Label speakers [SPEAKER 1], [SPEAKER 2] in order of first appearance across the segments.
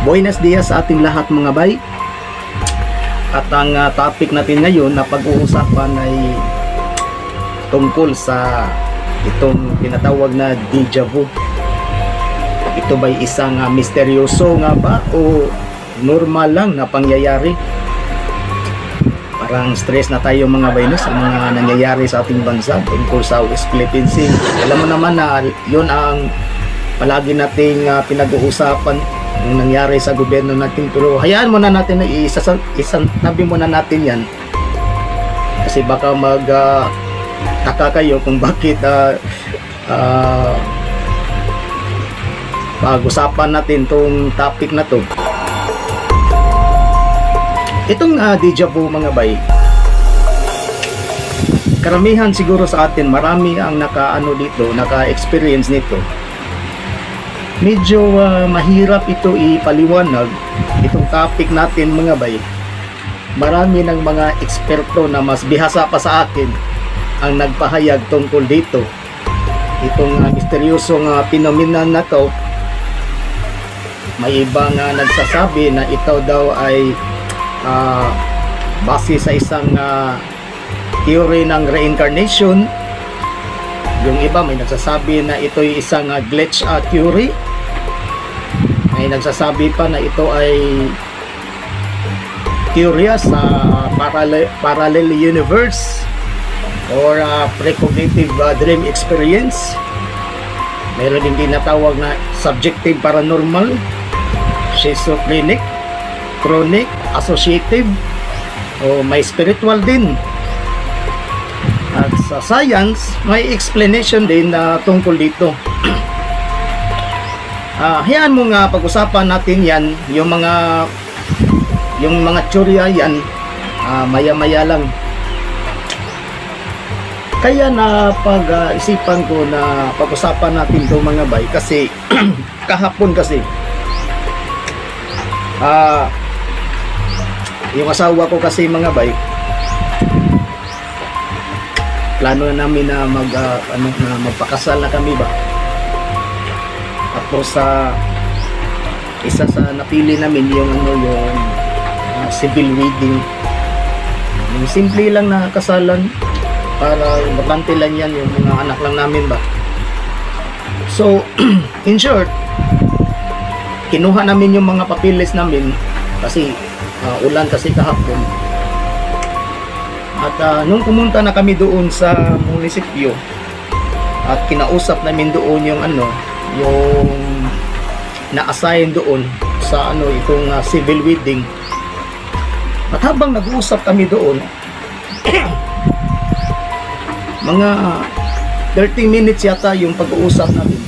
[SPEAKER 1] Buenos dias sa ating lahat mga bay. At ang topic natin ngayon na pag-uusapan ay tungkol sa itong tinatawag na deja vu. Ito ba'y isang misteryoso nga ba o normal lang na pangyayari? Parang stress na tayo mga bay sa mga nangyayari sa ating bansa tungkol sa West Philippine Sea. Alam mo naman na yun ang palagi nating pinag-uusapan yung nangyari sa gobyerno natin, pero hayaan muna natin na isasabi muna natin yan kasi baka taka kayo kung bakit pag-usapan natin tong topic na to. Itong deja vu mga bay, karamihan siguro sa atin, marami ang naka-experience nito. Medyo mahirap ito ipaliwanag itong topic natin mga bay. Marami ng mga eksperto na mas bihasa pa sa akin ang nagpahayag tungkol dito. Itong misteryosong phenomenon na to, may ibang nagsasabi na ito daw ay base sa isang theory ng reincarnation. Yung iba may nagsasabi na ito ay isang glitch theory. May nagsasabi pa na ito ay teorya sa parallel universe or precognitive dream experience. Mayroon din tinatawag na subjective paranormal, schizophrenic, chronic, associative, o may spiritual din. At sa science, may explanation din na tungkol dito. Hayaan mo nga pag-usapan natin yan, yung mga teorya yan, maya-maya lang. Kaya na pag-isipan ko na pag-usapan natin ito mga bay, kasi kahapon kasi yung asawa ko kasi mga bay, plano na namin na magpakasal na kami ba. Tapos isa sa napili namin yung civil wedding, yung simple lang na kasalan para importante lang yan, yung mga anak lang namin ba. So in short, kinuha namin yung mga papilis namin kasi ulan kasi kahapon. At nung pumunta na kami doon sa munisipyo at kinausap namin doon yung yung na-assign doon sa itong civil wedding. At habang nag-uusap kami doon mga 30 minutes yata yung pag-uusap namin.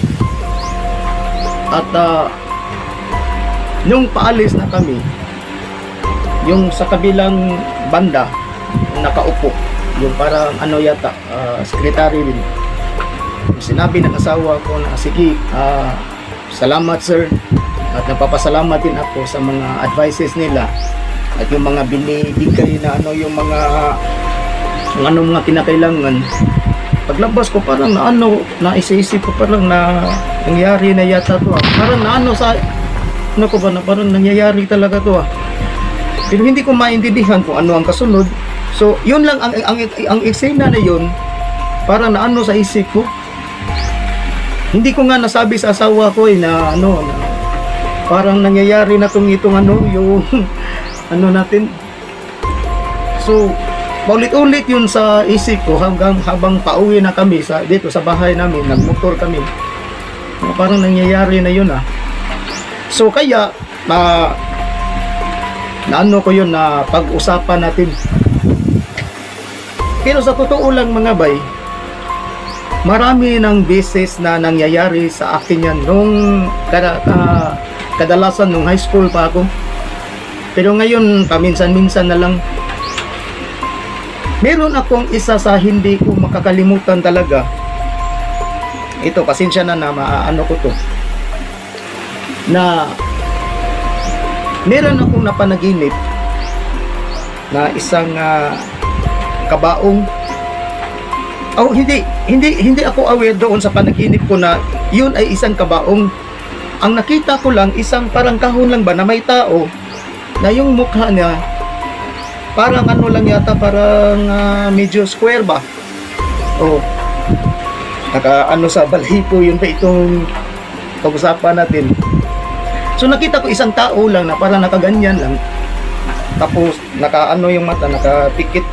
[SPEAKER 1] At nung paalis na kami, yung sa kabilang banda nakaupo, yung parang yata secretary din, sinabi ng asawa ko na sige, salamat sir, at nagpapasalamat din ako sa mga advices nila at yung mga binibigay na yung mga kinakailangan. Paglabas ko parang naisip ko parang na nangyari na yata to parang sa ko ba na parang nangyayari talaga to pero hindi ko maintindihan kung ano ang kasunod. So yun lang ang eksena na yun, parang sa isip ko. Hindi ko nga nasabi sa asawa ko na parang nangyayari na itong yung natin. So paulit-ulit yun sa isip ko habang pauwi na kami dito sa bahay namin, nagmotor kami, parang nangyayari na yun So kaya ko yun na pag-usapan natin. Pero sa totoo lang mga bay, marami ng beses na nangyayari sa akin yan nung kadalasan nung high school pa ako. Pero ngayon paminsan-minsan na lang. Meron akong isa sa hindi ko makakalimutan talaga. Ito, pasensya na ko to. Na meron akong napanaginip na isang kabaong. Hindi ako aware doon sa panaginip ko na yun ay isang kabaong. ang nakita ko lang isang parang kahon lang ba na may tao na yung mukha niya parang ano lang yata, parang medyo square ba, naka ano sa balahibo, yun ba itong pag-usapan natin. So nakita ko isang tao lang na parang nakaganyan lang, tapos naka ano yung mata, nakapikit,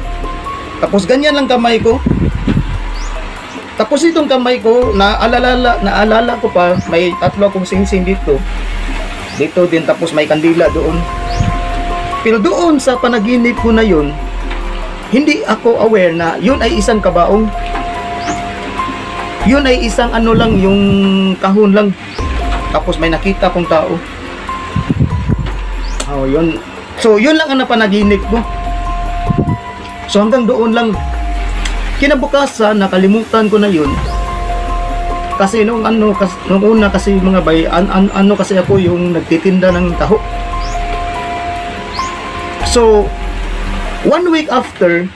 [SPEAKER 1] tapos ganyan lang kamay ko. Tapos itong kamay ko, naalala ko pa, may 3 akong singsing dito din, tapos may kandila doon. Pero doon sa panaginip ko na yun, hindi ako aware na yun ay isang kabaong. Yun ay isang ano lang, yung kahon lang. Tapos may nakita kong tao. Yun. So yun lang ang napanaginip ko. So hanggang doon lang. Kinabukasan, nakalimutan ko na yun. Kasi nung una kasi mga bay, ano kasi ako yung nagtitinda ng taho. So 1 week after,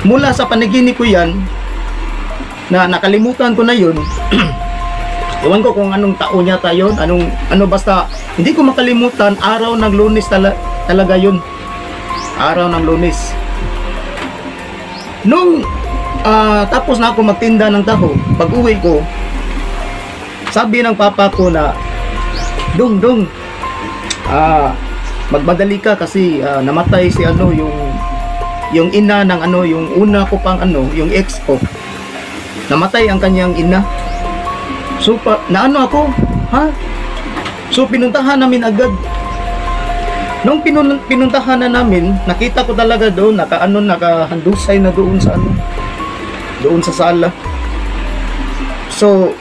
[SPEAKER 1] mula sa panaginip ko yan, na nakalimutan ko na yun. Ewan ko kung anong taon yata yun, basta hindi ko makalimutan, araw ng Lunes talaga yun. Araw ng Lunes. Nung tapos na ako magtinda ng taho, pag uwi ko, sabi ng papa ko na, Dong, magmadali ka kasi namatay si yung ina ng yung una ko pang yung ex ko. Namatay ang kanyang ina. So ako, so pinuntahan namin agad. Nung pinuntahan na namin, nakita ko talaga doon, nakahandusay na doon sa sala. So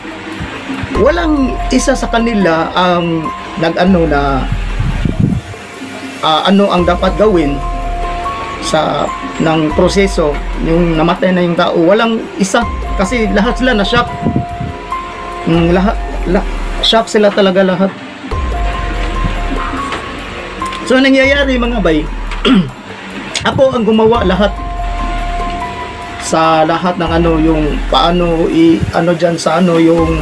[SPEAKER 1] walang isa sa kanila ang ano ang dapat gawin ng proseso yung namatay na yung tao. Walang isa, kasi lahat sila na shock. Shock sila talaga lahat. So nangyayari mga bay, ako ang gumawa lahat sa lahat ng yung paano diyan sa yung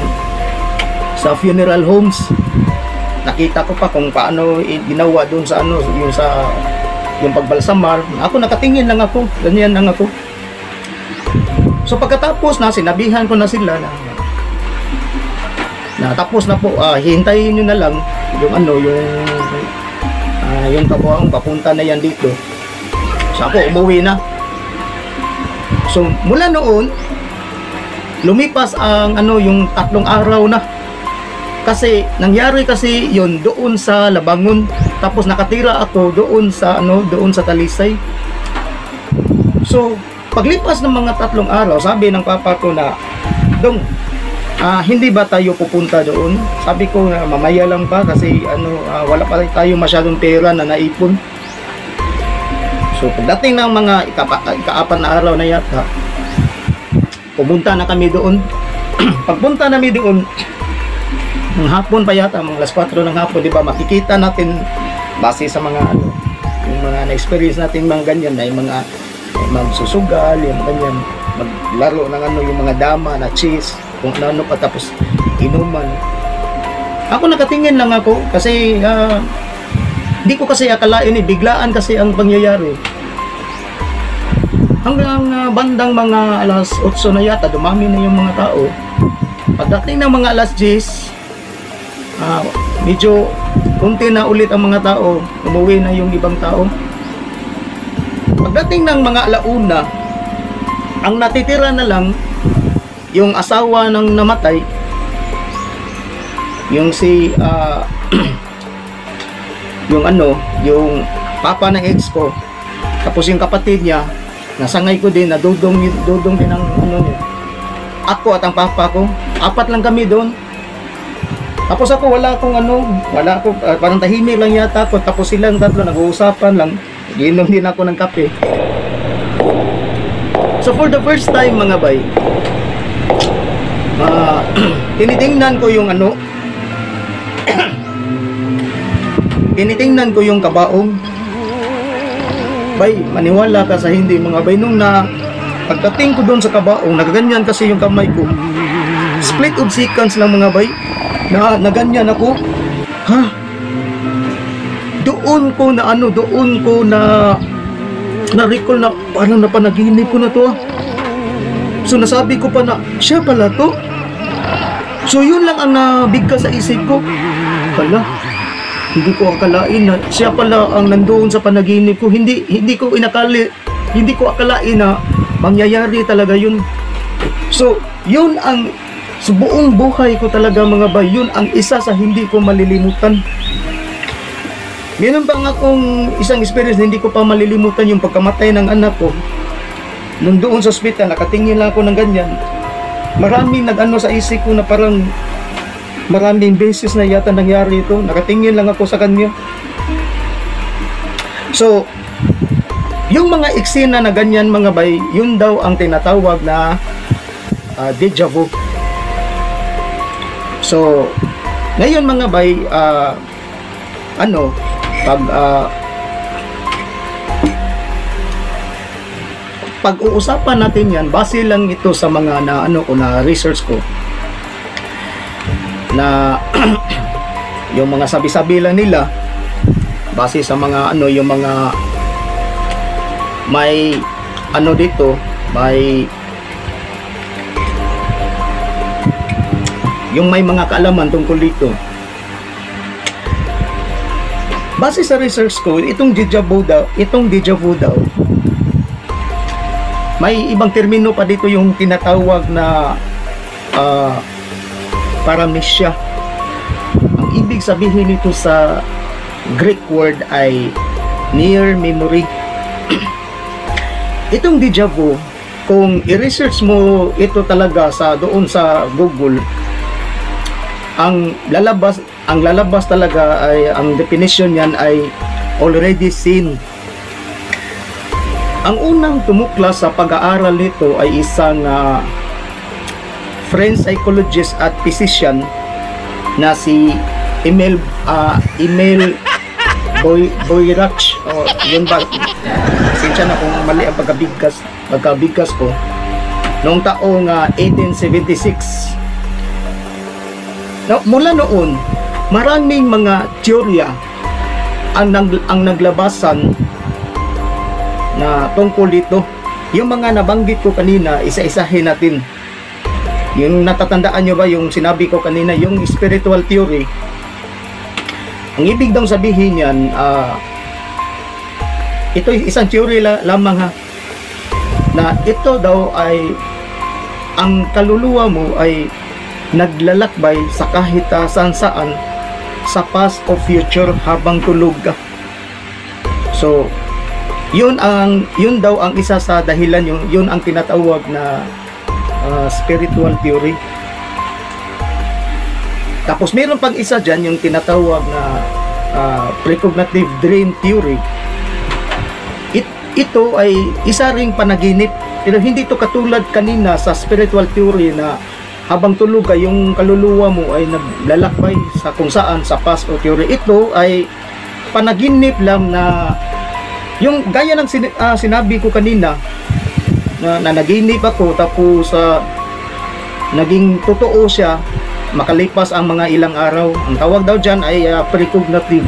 [SPEAKER 1] sa funeral homes. Nakita ko pa kung paano ginawa doon sa yung pagbalsamar. Ako nakatingin lang ako, ganyan lang ako. So pagkatapos na, sinabihan ko na sila na tapos na po, hintayin nyo na lang yung kabuang papunta na yan dito. So ako umuwi na. So mula noon, lumipas ang yung 3 araw na. Kasi nangyari kasi yon doon sa Labangon, tapos nakatira ako doon sa Talisay. So paglipas ng mga 3 araw, sabi ng papa ko na, Dong, hindi ba tayo pupunta doon? Sabi ko na mamaya lang ba kasi wala pa tayo masyadong pera na naipon. So pagdating ng mga ika-4 na araw na yata, pumunta na kami doon. Pagpunta namin doon, ng hapon pa yata, mga 4 ng hapon, di ba, makikita natin base sa mga yung mga na-experience natin mga ganyan, na yung mga magsusugal, yung ganyan, maglaro ng yung mga dama na cheese, kung ano pa, tapos inuman. Ako nakatingin lang ako kasi hindi ko kasi akalain, biglaan kasi ang pangyayari. Hanggang bandang mga alas 8 na yata, dumami na yung mga tao. Pagdating ng mga alas 10, medyo kunti na ulit ang mga tao, umuwi na yung ibang tao. Pagdating ng mga alauna, ang natitira na lang yung asawa ng namatay, yung yung papa ng ex ko, tapos yung kapatid niya, nasangay ko din, nadudong din ang niya. Ako at ang papa ko, 4 lang kami doon. Tapos ako wala akong parang tahimik lang yata ako. Tapos silang 3 nag-uusapan lang. Giinom din ako ng kape. So for the first time mga bay, tinitingnan ko yung tinitingnan ko yung kabaong. Bay, maniwala ka sa hindi mga bay, nung pagdating ko doon sa kabaong, nagaganyan kasi yung kamay ko. Split of seconds lang mga bay. na ganyan ako. Ha? Doon ko na recall na parang napanaginip ko na to. So nasabi ko pa na siya pala to. So yun lang ang nabigkas sa isip ko. Pala, hindi ko akalain na siya pala ang nandoon sa panaginip ko. Hindi ko akalain na mangyayari talaga yun. So yun ang sa buong buhay ko talaga mga bay, yun ang isa sa hindi ko malilimutan. Meron bang akong isang experience na hindi ko pa malilimutan, yung pagkamatay ng anak ko. Nung doon sa ospital, nakatingin lang ako ng ganyan. Maraming nag-ano sa isip ko na parang maraming beses na yata nangyari ito. Nakatingin lang ako sa kanya. So, yung mga eksena na ganyan mga bay, yun daw ang tinatawag na deja vu. So, ngayon mga bay, pag-uusapan natin yan, base lang ito sa mga na research ko na yung mga sabi-sabi lang nila, base sa mga yung mga may dito, may yung may mga kaalaman tungkol dito. Base sa research ko, itong deja vu daw, may ibang termino pa dito, yung tinatawag na paramnesia. Ang ibig sabihin nito sa Greek word ay near memory. Itong deja vu, kung i-research mo ito talaga doon sa Google, ang lalabas talaga ay, ang definition niyan ay already seen. Ang unang tumuklas sa pag-aaral nito ay isang French psychologist at physician na si Emile Boirac. Yun ba? Sinsya na kung mali ang pagkabigkas ko. Noong taong 1876. Mula noon, maraming mga teorya ang naglabasan na tungkol dito. Yung mga nabanggit ko kanina, isa-isahin natin. Yung natatandaan nyo ba yung sinabi ko kanina, yung spiritual theory? Ang ibig daw sabihin yan, ito isang theory lamang ha, na ito daw ay ang kaluluwa mo ay naglalakbay sa kahit saan sa past o future habang tulog ka. So yun daw ang isa sa dahilan, yun ang tinatawag na spiritual theory. Tapos meron pang isa dyan, yung tinatawag na precognitive dream theory. Ito ay isa ring panaginip, pero hindi ito katulad kanina sa spiritual theory na habang tulog ka, yung kaluluwa mo ay naglalakbay sa kung saan, sa past o theory. Ito ay panaginip lang na yung gaya ng sinabi ko kanina na naginip ako, tapos naging totoo siya makalipas ang mga ilang araw. Ang tawag daw dyan ay precognitive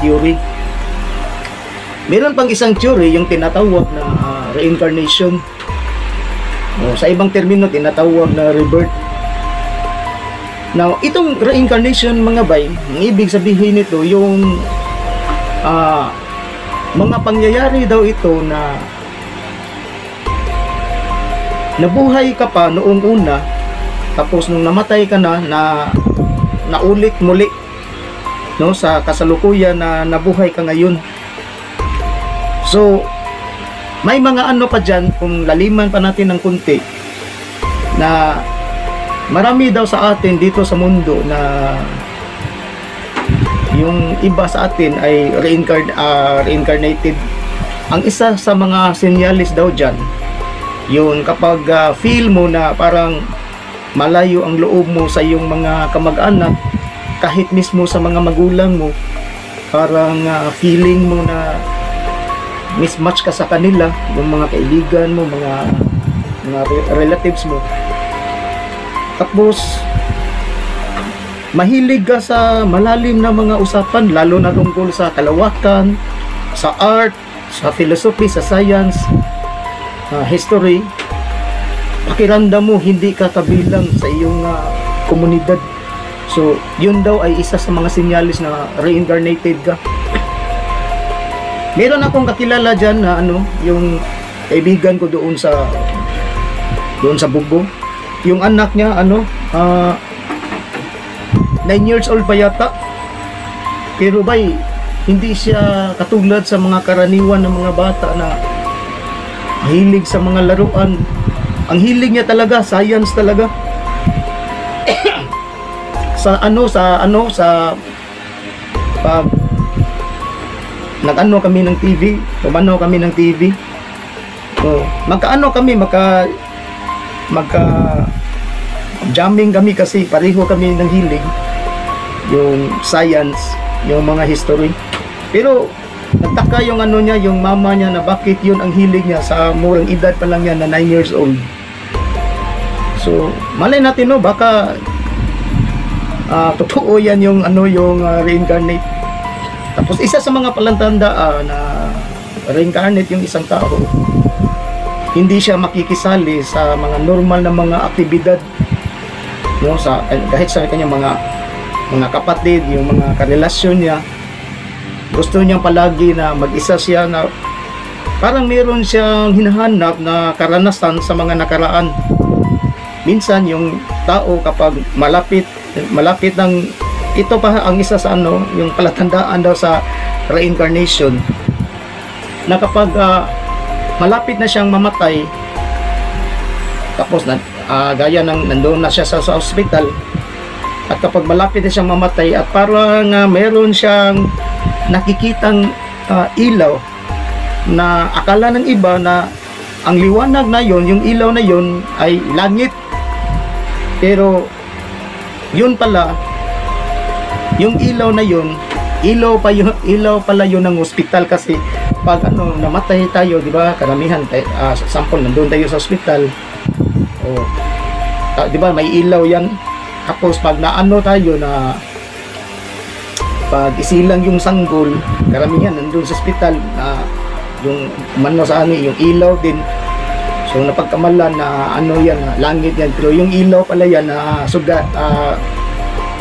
[SPEAKER 1] theory. Meron pang isang theory, yung tinatawag na reincarnation. Sa ibang termino, tinatawag na rebirth. Now, itong reincarnation mga bay, ang ibig sabihin nito, yung mga pangyayari daw ito na nabuhay ka pa noong una, tapos nung namatay ka na naulit muli sa kasalukuyan na nabuhay ka ngayon. So may mga pa dyan, kung laliman pa natin ng kunti, na marami daw sa atin dito sa mundo na yung iba sa atin ay reincarnated. Ang isa sa mga senyalis daw dyan, yun kapag feel mo na parang malayo ang loob mo sa iyong mga kamag-anak, kahit mismo sa mga magulang mo, parang feeling mo na mismatch ka sa kanila, yung mga kaibigan mo, mga relatives mo. Tapos mahilig ka sa malalim na mga usapan, lalo na tungkol sa kalawakan, sa art, sa philosophy, sa science, history, pakiramdam mo hindi ka kabilang sa iyong komunidad. So, yun daw ay isa sa mga sinyalis na reincarnated ka. Meron akong kakilala dyan na yung kaibigan ko doon sa Bugbo. Yung anak niya 9 years old pa yata. Pero hindi siya katulad sa mga karaniwan ng mga bata na mahilig sa mga laruan. Ang hilig niya talaga, science talaga. sa pag nag-ano kami ng TV, pumanaw kami ng TV. So, magka jamming kami kasi pareho kami ng hilig. Yung science, yung mga history. Pero nagtaka yung niya, yung mama niya na bakit yun ang hilig niya sa murang edad pa lang yan na 9 years old. So, malay natin baka totoo yan yung reincarnate. Tapos isa sa mga palantandaan na reincarnate yung isang tao, hindi siya makikisali sa mga normal na mga aktibidad, kahit sa kanyang mga kapatid, yung mga karelasyon niya. Gusto niya palagi na mag-isa siya, na parang meron siyang hinahanap na karanasan sa mga nakaraan. Minsan yung tao kapag malapit ng, ito pa ang isa sa yung palatandaan daw sa reincarnation, na kapag malapit na siyang mamatay, tapos gaya ng nandoon na siya sa hospital, at kapag malapit na siyang mamatay at parang meron siyang nakikitang ilaw na akala ng iba na ang liwanag na yon, yung ilaw na yon ay langit, pero yun pala, yung ilaw na yun, ilaw pala yun ng ospital. Kasi pag namatay tayo, di ba, karamihan sample nandoon tayo sa ospital, di ba, may ilaw yan. Tapos pag tayo na pag isilang yung sanggol, karamihan nandoon sa ospital na yung sa yung ilaw din. So napagkamalan na yan, langit yan, pero yung ilaw pala yan na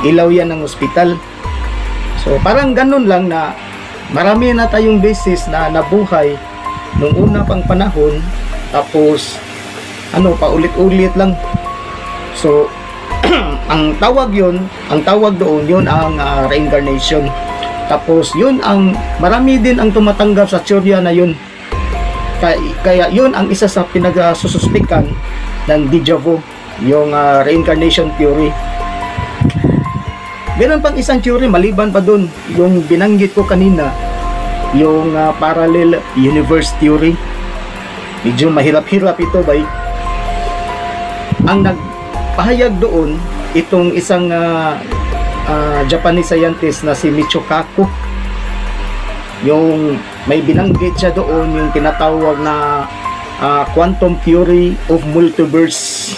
[SPEAKER 1] ilaw yan ng ospital. So parang ganun lang, na marami na tayong beses na nabuhay nung una pang panahon, tapos paulit-ulit lang. So ang tawag doon yun ang reincarnation. Tapos yun ang marami din ang tumatanggap sa teorya na yun. Kaya yun ang isa sa pinagsususpikan ng deja vu, yung reincarnation theory. Meron pang isang theory maliban pa dun, yung binanggit ko kanina, yung parallel universe theory. Medyo mahirap-hirap ito, ang nagpahayag doon, itong isang Japanese scientist na si Michio Kaku. Yung may binanggit siya doon, yung tinatawag na quantum theory of multiverse,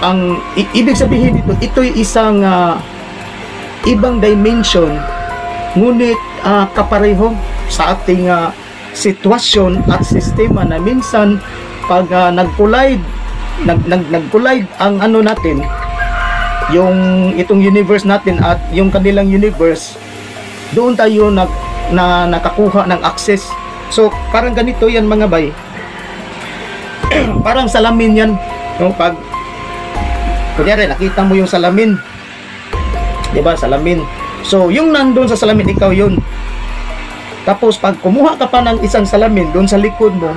[SPEAKER 1] ang ibig sabihin ito'y isang ibang dimension, ngunit kapareho sa ating sitwasyon at sistema, na minsan pag nag-collide ang natin, yung itong universe natin at yung kanilang universe, doon tayo nakakuha ng access. So parang ganito yan mga bay, parang salamin yan, pag kunyari nakita mo yung salamin, diba, salamin, so yung nandun sa salamin, ikaw yun. Tapos pag kumuha ka pa ng isang salamin doon sa likod mo,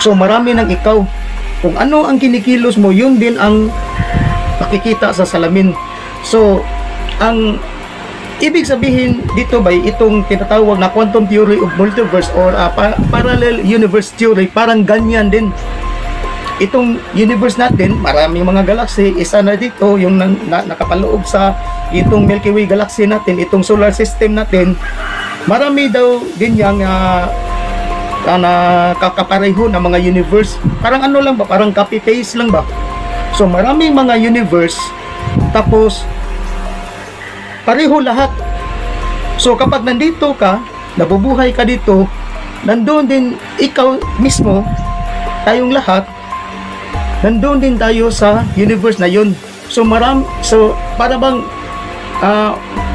[SPEAKER 1] so marami ng ikaw. Kung ano ang kinikilos mo, yun din ang makikita sa salamin. So ang ibig sabihin dito itong tinatawag na quantum theory of multiverse or parallel universe theory, parang ganyan din. Itong universe natin, maraming mga galaxy, isa na dito yung nakapaloob sa itong Milky Way galaxy natin, itong solar system natin. Marami daw din yang kakapareho na mga universe. Parang lang ba? Parang copy-paste lang ba? So maraming mga universe Tapos pareho lahat. So kapag nandito ka, nabubuhay ka dito, nandoon din ikaw mismo, tayong lahat, nandoon din tayo sa universe na yun. So para bang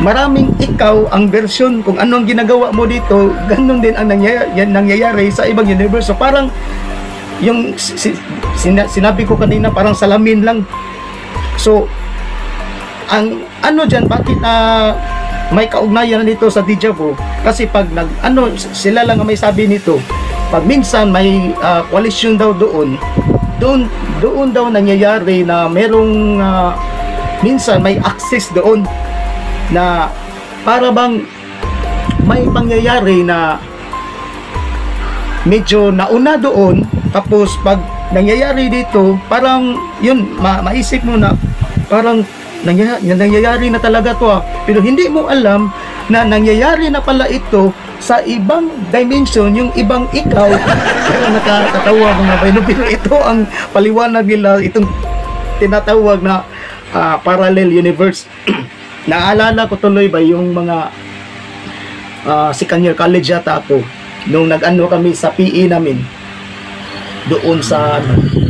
[SPEAKER 1] maraming ikaw ang version kung anong ginagawa mo dito, ganun din ang nangyayari sa ibang universe. So parang yung sinabi ko kanina, parang salamin lang. So ang ano dyan, bakit may kaugnayan dito sa deja vu? Kasi pag sila lang ang may sabi nito, pag minsan may coalition daw doon daw nangyayari na merong minsan may access doon na para bang may pangyayari na medyo nauna doon, tapos pag nangyayari dito, parang yun, maisip mo na parang nangyayari na talaga to, pero hindi mo alam na nangyayari na pala ito sa ibang dimension, yung ibang ikaw. Pero nakakatawa mga bayno, pero ito ang paliwanag nila, itong tinatawag na parallel universe. Naalala ko tuloy ba yung mga second year college yata ako, nung nag-ano kami sa PE namin doon sa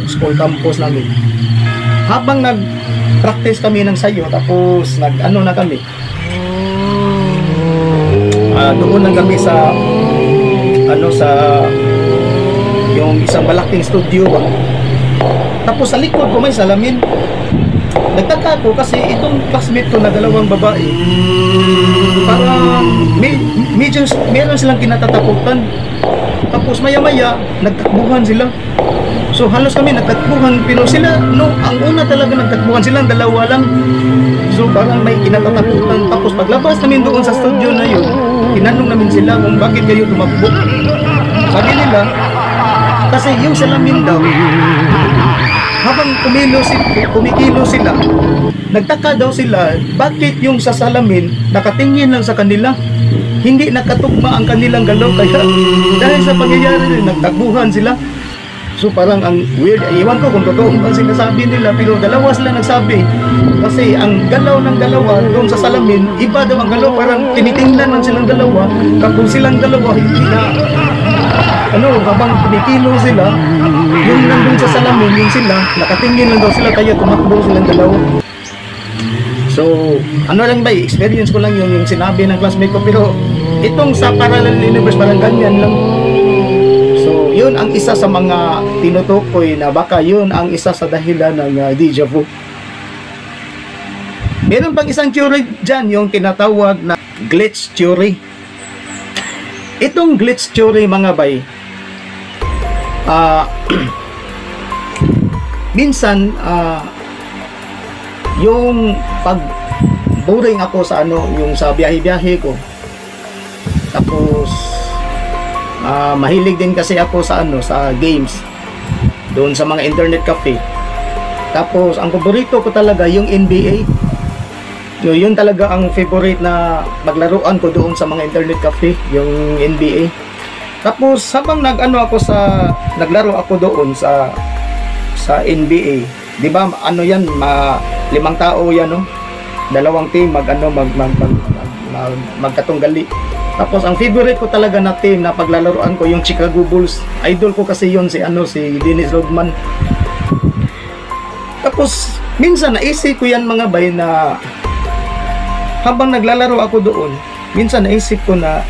[SPEAKER 1] school campus namin, habang nag-practice kami ng sayo, tapos nag-ano na kami, doon lang kami sa yung isang malaking studio ba. Tapos sa likod ko may salamin. Nagtaka ko kasi itong classmate ko na dalawang babae, parang medyo meron silang kinatatakutan. Tapos maya-maya nagtakbuhan sila. So halos kami nagtakbuhan, pero sila ang una talaga nagtakbuhan, silang dalawa lang. So parang may kinatatakutan. Tapos paglabas namin doon sa studio na yun, tinanong namin sila kung bakit kayo tumakbo. Sabi nila kasi yung salamin daw, habang kumikilo sila, nagtaka daw sila bakit yung sa salamin nakatingin lang sa kanila, hindi nakatugma ang kanilang galaw, kaya dahil sa pangyayari rin nagtakbuhan sila. So parang ang weird, iwan ko kung totoo ba sinasabi nila, pero dalawa sila nagsabi kasi ang galaw ng dalawa doon sa salamin, iba daw ang galaw, parang tinitingnan lang silang dalawa, kapag silang dalawa hindi na habang kumikilo sila, yung nandun sa salamin, yung sila nakatingin lang daw sila, kaya tumakbo silang dalawa. So lang ba, experience ko lang yung sinabi ng classmate ko, pero itong sa parallel universe parang ganyan lang. So yun ang isa sa mga tinutukoy na baka yun ang isa sa dahilan ng deja vu. Meron pang isang theory dyan, yung tinatawag na glitch theory. Itong glitch theory mga bay, minsan yung pag boring ako sa yung sa biyahe-biyahe ko, tapos mahilig din kasi ako sa sa games doon sa mga internet cafe. Tapos ang paborito ko talaga yung NBA. Yun talaga ang favorite na maglaruan ko doon sa mga internet cafe, yung NBA. Tapos habang naglaro ako doon sa NBA, 'di ba? Yan, 5 tao yan, no? 2 team magkatunggali. Tapos ang favorite ko talaga na team na paglalaroan ko yung Chicago Bulls. Idol ko kasi yun si Dennis Rodman. Tapos minsan naisip ko yan mga bay na habang naglalaro ako doon, minsan naisip ko na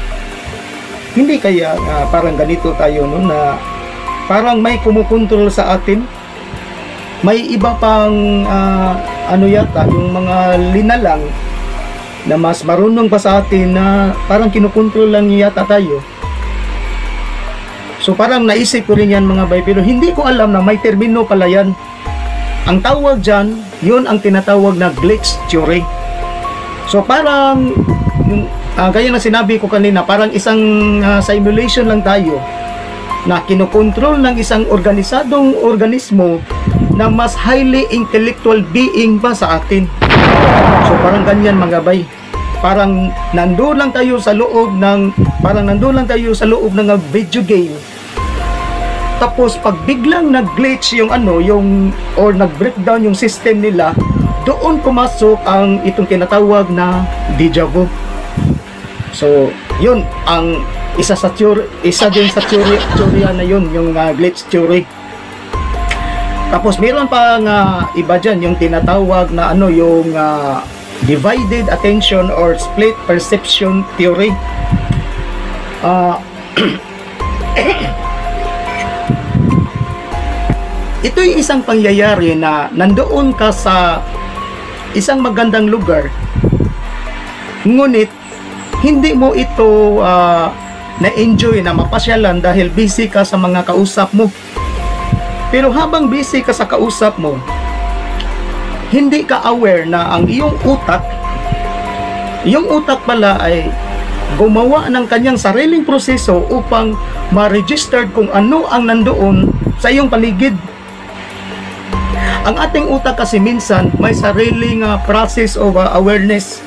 [SPEAKER 1] hindi kaya parang ganito tayo, no, na parang may kumukontrol sa atin. May iba pang yata yung mga linalang na mas marunong pa sa atin na parang kinukontrol lang yata tayo. So parang naisip ko rin yan mga bay, pero hindi ko alam na may termino pala yan. Ang tawag dyan, yun ang tinatawag na glitch theory. So parang gaya na sinabi ko kanina, parang isang simulation lang tayo na kinokontrol ng isang organisadong organismo na mas highly intellectual being pa sa atin. So parang ganyan mga bay. Parang nandoon lang tayo sa loob ng video game. Tapos pag biglang nag-glitch yung or nag-breakdown yung system nila, doon pumasok ang itong tinatawag na deja vu. So, yun ang isa din sa teorya na yun, yung glitch theory. Tapos meron pa iba dyan, yung tinatawag na yung divided attention or split perception theory. Ito'y isang pangyayari na nandoon ka sa isang magandang lugar, ngunit hindi mo ito na-enjoy na mapasyalan dahil busy ka sa mga kausap mo. Pero habang busy ka sa kausap mo, hindi ka aware na ang iyong utak pala ay gumawa ng kanyang sariling proseso upang ma-register kung ano ang nandoon sa iyong paligid. Ang ating utak kasi minsan may sariling process of awareness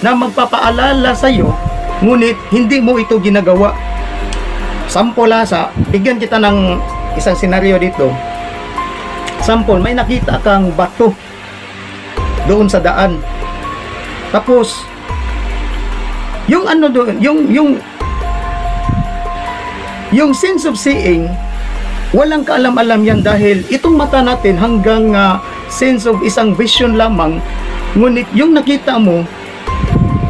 [SPEAKER 1] na magpapaalala sa iyo, ngunit hindi mo ito ginagawa. Sample bigyan kita ng isang senaryo dito. Sample, may nakita kang bato doon sa daan. Tapos yung doon, yung sense of seeing, walang kaalam-alam yan dahil itong mata natin hanggang sense of isang vision lamang, ngunit yung nakita mo,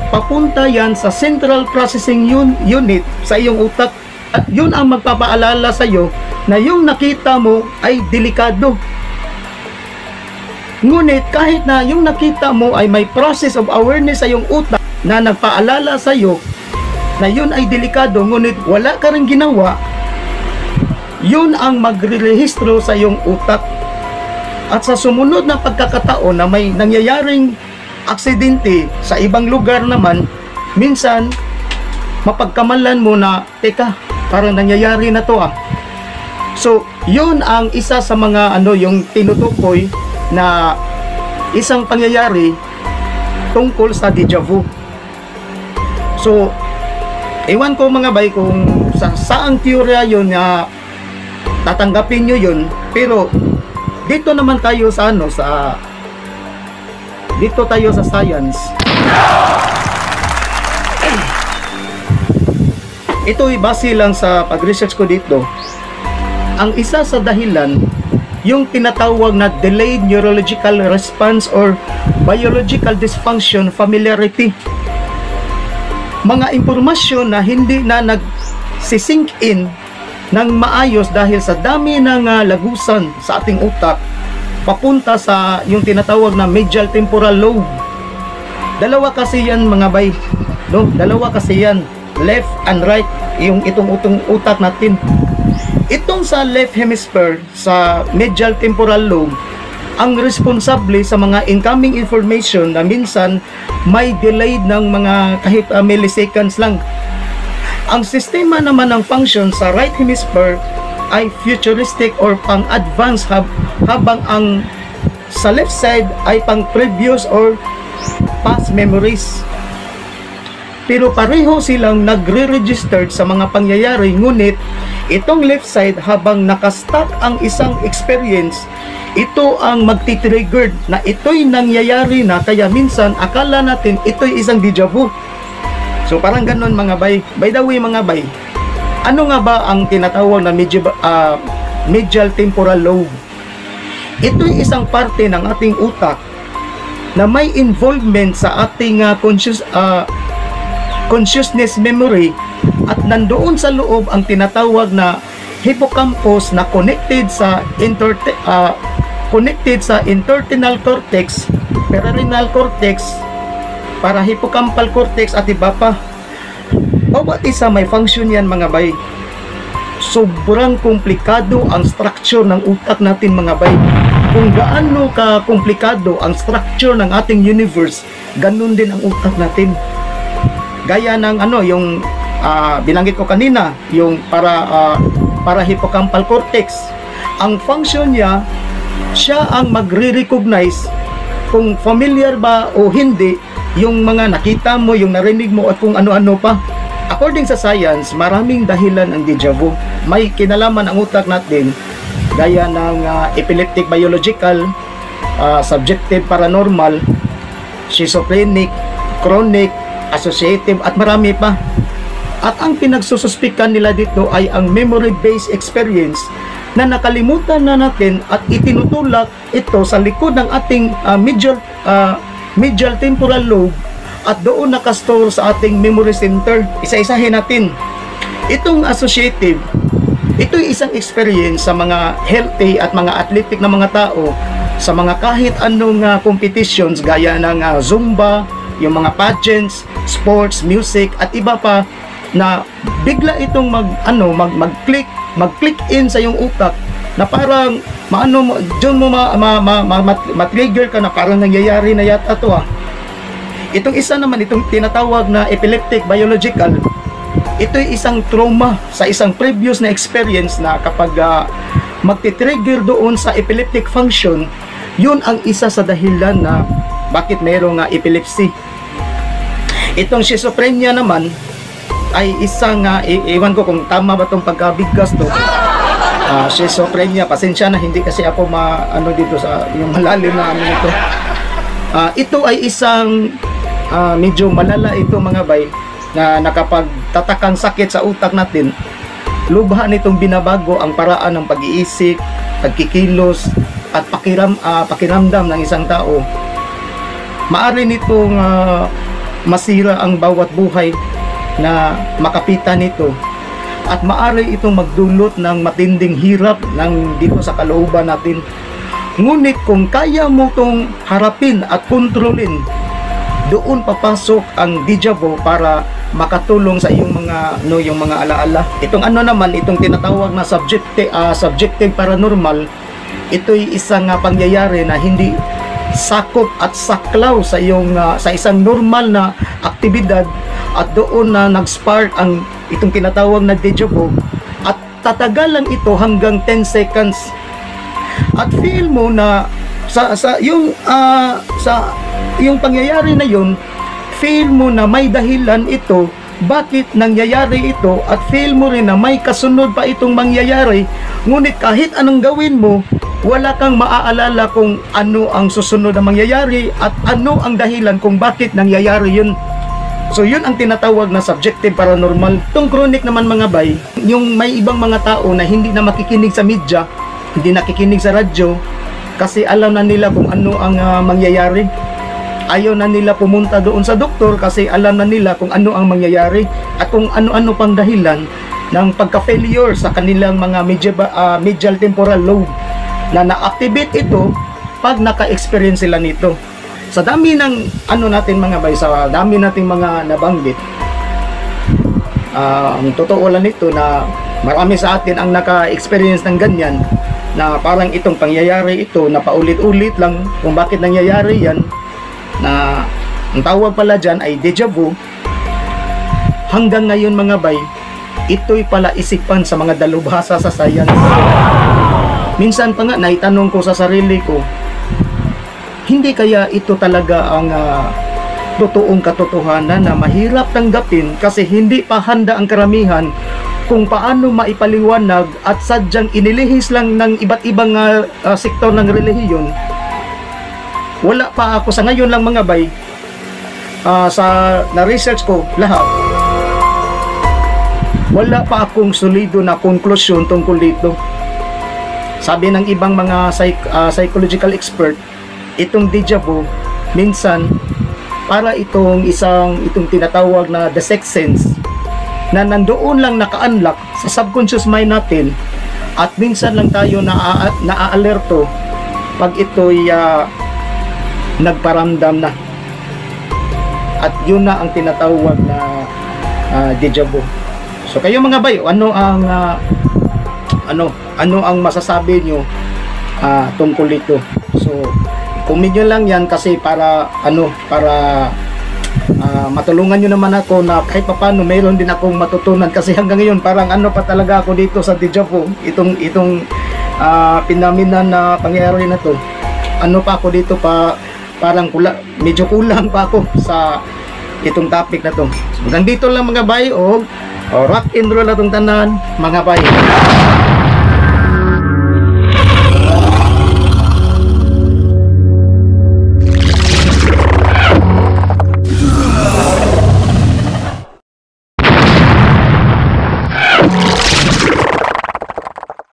[SPEAKER 1] papunta yan sa central processing unit sa iyong utak, at yun ang magpapaalala sa iyo na yung nakita mo ay delikado. Ngunit kahit na yung nakita mo ay may process of awareness sa iyong utak na nagpaalala sa iyo na yun ay delikado, ngunit wala ka ring ginawa, yun ang magre-rehistro sa iyong utak. At sa sumunod na pagkakataon na may nangyayaring aksidente sa ibang lugar naman, minsan mapagkamalan mo na, teka, parang nangyayari na to So, yun ang isa sa mga yung tinutukoy na isang pangyayari tungkol sa deja vu. So, ewan ko mga bay kung sa saang teorya yun na tatanggapin nyo yun, pero dito naman tayo sa dito tayo sa science. Ito'y base lang sa pag-research ko dito. Ang isa sa dahilan, yung tinatawag na delayed neurological response or biological dysfunction familiarity. Mga impormasyon na hindi na nagsisink in ng maayos dahil sa dami ng lagusan sa ating utak papunta sa yung tinatawag na medial temporal lobe. Dalawa kasi yan mga bay, no? Dalawa kasi yan, left and right, itong utak natin. Itong sa left hemisphere, sa medial temporal lobe, ang responsable sa mga incoming information na minsan may delayed ng mga kahit milliseconds lang. Ang sistema naman ng function sa right hemisphere ay futuristic or pang-advanced habang ang sa left side ay pang-previous or past memories. Pero pareho silang nagre-registered sa mga pangyayari, ngunit itong left side habang nakastack ang isang experience, ito ang magti-trigger na ito'y nangyayari na, kaya minsan akala natin ito'y isang deja vu. So parang ganun mga bay. By the way mga bay, ano nga ba ang tinatawag na medial temporal lobe? Ito'y isang parte ng ating utak na may involvement sa ating consciousness memory, at nandoon sa loob ang tinatawag na hippocampus na connected sa internal cortex, perirenal cortex, para hippocampal cortex at iba pa. Bawat isa may function yan mga bay. Sobrang komplikado ang structure ng utak natin mga bay. Kung gaano ka komplikado ang structure ng ating universe, ganun din ang utak natin. Gaya ng yung binanggit ko kanina, yung para hippocampal cortex. Ang function niya, siya ang magre-recognize kung familiar ba o hindi yung mga nakita mo, yung narinig mo, at kung ano-ano pa. According sa science, maraming dahilan ang deja vu. May kinalaman ang utak natin, gaya ng epileptic biological, subjective paranormal, schizophrenic, chronic, associative at marami pa. At ang pinagsususpikan nila dito ay ang memory-based experience na nakalimutan na natin at itinutulak ito sa likod ng ating medial temporal lobe at doon nakastore sa ating memory center. Isa-isahin natin. Itong associative, ito ay isang experience sa mga healthy at mga athletic na mga tao sa mga kahit anong competitions gaya ng Zumba, yung mga pageants, sports, music at iba pa, na bigla itong mag-click in sa yung utak na parang diyan mo ma-trigger ka na parang nangyayari na yata to. Itong isa naman, itong tinatawag na epileptic biological, ito ay isang trauma sa isang previous na experience na kapag magti-trigger doon sa epileptic function, yun ang isa sa dahilan na bakit mayroong epilepsy. Itong schizophrenia naman ay isang iwan ko kung tama ba itong pagkabigkas to. Schizophrenia, pasensya na, hindi kasi ako dito sa yung malalim na ito. Ito ay isang medyo malala ito mga bay, na nakapagtatakang sakit sa utak natin. Lubha nitong binabago ang paraan ng pag-iisip, pagkikilos at pakiramdam ng isang tao. Maari nitong masira ang bawat buhay na makapitan nito, at maari itong magdulot ng matinding hirap dito sa kalooban natin. Ngunit kung kaya mo itong harapin at kontrolin, doon papasok ang deja vu para makatulong sa iyong yung mga alaala. Itong naman, itong tinatawag na subjective paranormal, ito'y isang pangyayari na hindi sakop at saklaw sa iyong sa isang normal na aktibidad, at doon na nag-spark itong tinatawag na deja vu, at tatagalan ito hanggang 10 seconds. At feel mo na yung pangyayari na yun, feel mo na may dahilan ito bakit nangyayari ito, at feel mo rin na may kasunod pa itong mangyayari. Ngunit kahit anong gawin mo, wala kang maaalala kung ano ang susunod na mangyayari at ano ang dahilan kung bakit nangyayari yun. So yun ang tinatawag na subjective paranormal. Itong chronic naman mga bay, yung may ibang mga tao na hindi na makikinig sa media, hindi nakikinig sa radyo, kasi alam na nila kung ano ang mangyayari. Ayaw na nila pumunta doon sa doktor kasi alam na nila kung ano ang mangyayari at kung ano-ano pang dahilan ng pagka-failure sa kanilang mga medial temporal lobe na na-activate ito pag naka-experience sila nito. Sa dami ng natin mga bay, sa dami nating mga nabanggit, ang totoo lang nito na marami sa atin ang naka-experience ng ganyan, na parang itong pangyayari ito na paulit-ulit lang kung bakit nangyayari yan, na ang tawag pala dyan ay deja vu. Hanggang ngayon mga bay, ito'y pala isipan sa mga dalubhasa sa science. Minsan pa nga naitanong ko sa sarili ko, hindi kaya ito talaga ang totoong katotohanan na mahirap tanggapin kasi hindi pa handa ang karamihan kung paano maipaliwanag at sadyang inilihis lang ng iba't ibang sektor ng relihiyon. Wala pa ako sa ngayon lang mga bay, sa na-research ko lahat, wala pa akong solido na konklusyon tungkol dito. Sabi ng ibang mga psychological expert, itong deja vu minsan para itong tinatawag na the sixth sense, na nandoon lang naka-unlock sa subconscious mind natin, at minsan lang tayo na-alerto pag ito'y nagparamdam na, at yun na ang tinatawag na deja vu. So kayo mga bay, ano ang masasabi nyo tungkol dito? So comment nyo lang yan kasi para matulungan nyo naman ako na kahit paano mayroon din akong matutunan, kasi hanggang ngayon parang pa talaga ako dito sa deja vu, itong pinaminan na pangyayari na to. Pa ako dito parang medyo kulang pa ako sa itong topic na to. So, nandito lang mga bay, rock and roll atong tanan mga bay.